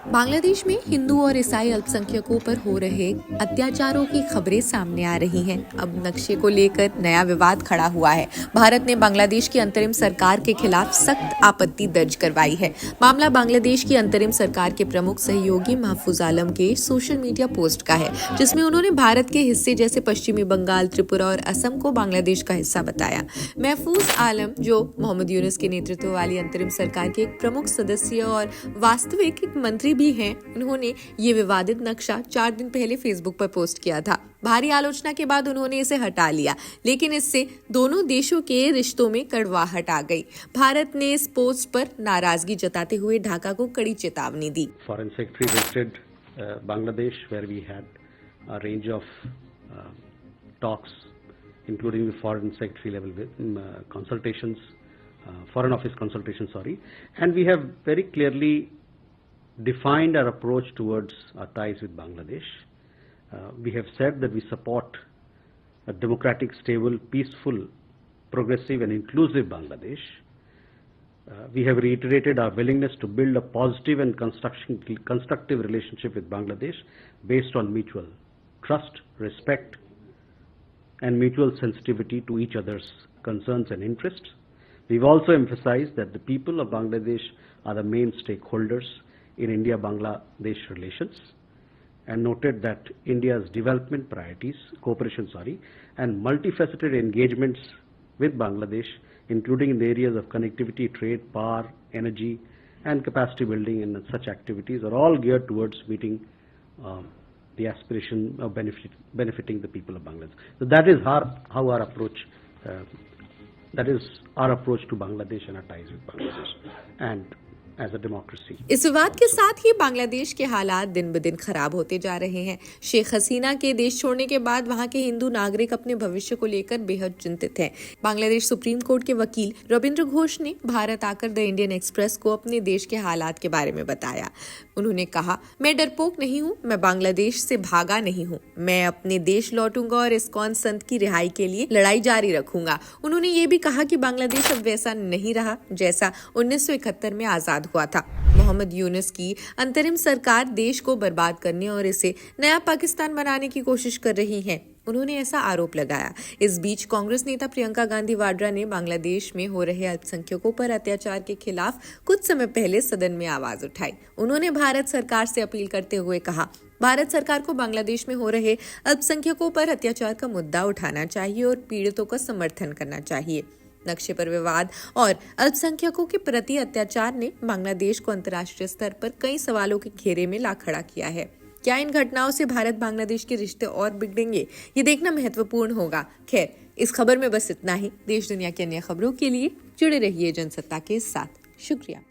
बांग्लादेश में हिंदू और ईसाई अल्पसंख्यकों पर हो रहे अत्याचारों की खबरें सामने आ रही हैं। अब नक्शे को लेकर नया विवाद खड़ा हुआ है। भारत ने बांग्लादेश की अंतरिम सरकार के खिलाफ सख्त आपत्ति दर्ज करवाई है। मामला बांग्लादेश की अंतरिम सरकार के प्रमुख सहयोगी महफूज आलम के सोशल मीडिया पोस्ट का है, जिसमें उन्होंने भारत के हिस्से जैसे पश्चिमी बंगाल, त्रिपुरा और असम को बांग्लादेश का हिस्सा बताया। महफूज आलम, जो मोहम्मद यूनुस के नेतृत्व वाली अंतरिम सरकार के एक प्रमुख सदस्य और वास्तविक एक मंत्री भी हैं, उन्होंने ये विवादित नक्शा 4 दिन पहले फेसबुक पर पोस्ट किया था। भारी आलोचना के बाद उन्होंने इसे हटा लिया, लेकिन इससे दोनों देशों के रिश्तों में कड़वाहट आ गई। भारत ने इस पोस्ट पर नाराजगी जताते हुए ढाका को कड़ी चेतावनी दी। Foreign secretary visited Bangladesh where we had a range of talks including the foreign secretary level consultations, foreign office consultations, and we have very clearly defined our approach towards our ties with Bangladesh. We have said that we support a democratic, stable, peaceful, progressive and inclusive Bangladesh. We have reiterated our willingness to build a positive and constructive relationship with Bangladesh based on mutual trust, respect and mutual sensitivity to each other's concerns and interests. We've also emphasized that the people of Bangladesh are the main stakeholders in India-Bangladesh relations and noted that India's development priorities, and multifaceted engagements with Bangladesh, including in the areas of connectivity, trade, power, energy and capacity building and such activities are all geared towards meeting the aspiration of benefiting the people of Bangladesh. So that is our approach. That is our approach to Bangladesh and our ties with Bangladesh and as a democracy. इस विवाद के साथ ही बांग्लादेश के हालात दिन ब दिन खराब होते जा रहे हैं। शेख हसीना के देश छोड़ने के बाद वहां के हिंदू नागरिक अपने भविष्य को लेकर बेहद चिंतित हैं। बांग्लादेश सुप्रीम कोर्ट के वकील रविंद्र घोष ने भारत आकर द इंडियन एक्सप्रेस को अपने देश के हालात के बारे में बताया। उन्होंने कहा, मैं डरपोक नहीं हूँ, मैं बांग्लादेश से भागा नहीं हूँ, मैं अपने देश लौटूंगा और इस्कॉन संत की रिहाई के लिए लड़ाई जारी रखूंगा। उन्होंने ये भी कहा कि बांग्लादेश अब वैसा नहीं रहा जैसा 1971 में आजाद हुआ था। मोहम्मद यूनुस की अंतरिम सरकार देश को बर्बाद करने और इसे नया पाकिस्तान बनाने की कोशिश कर रही है, उन्होंने ऐसा आरोप लगाया। इस बीच कांग्रेस नेता प्रियंका गांधी वाड्रा ने बांग्लादेश में हो रहे अल्पसंख्यकों पर अत्याचार के खिलाफ कुछ समय पहले सदन में आवाज उठाई। उन्होंने भारत सरकार से अपील करते हुए कहा, भारत सरकार को बांग्लादेश में हो रहे अल्पसंख्यकों पर अत्याचार का मुद्दा उठाना चाहिए और पीड़ितों का समर्थन करना चाहिए। नक्शे पर विवाद और अल्पसंख्यकों के प्रति अत्याचार ने बांग्लादेश को अंतर्राष्ट्रीय स्तर पर कई सवालों के घेरे में ला खड़ा किया है। क्या इन घटनाओं से भारत बांग्लादेश के रिश्ते और बिगड़ेंगे, ये देखना महत्वपूर्ण होगा। खैर, इस खबर में बस इतना ही। देश दुनिया की अन्य खबरों के लिए जुड़े रहिए जनसत्ता के साथ। शुक्रिया।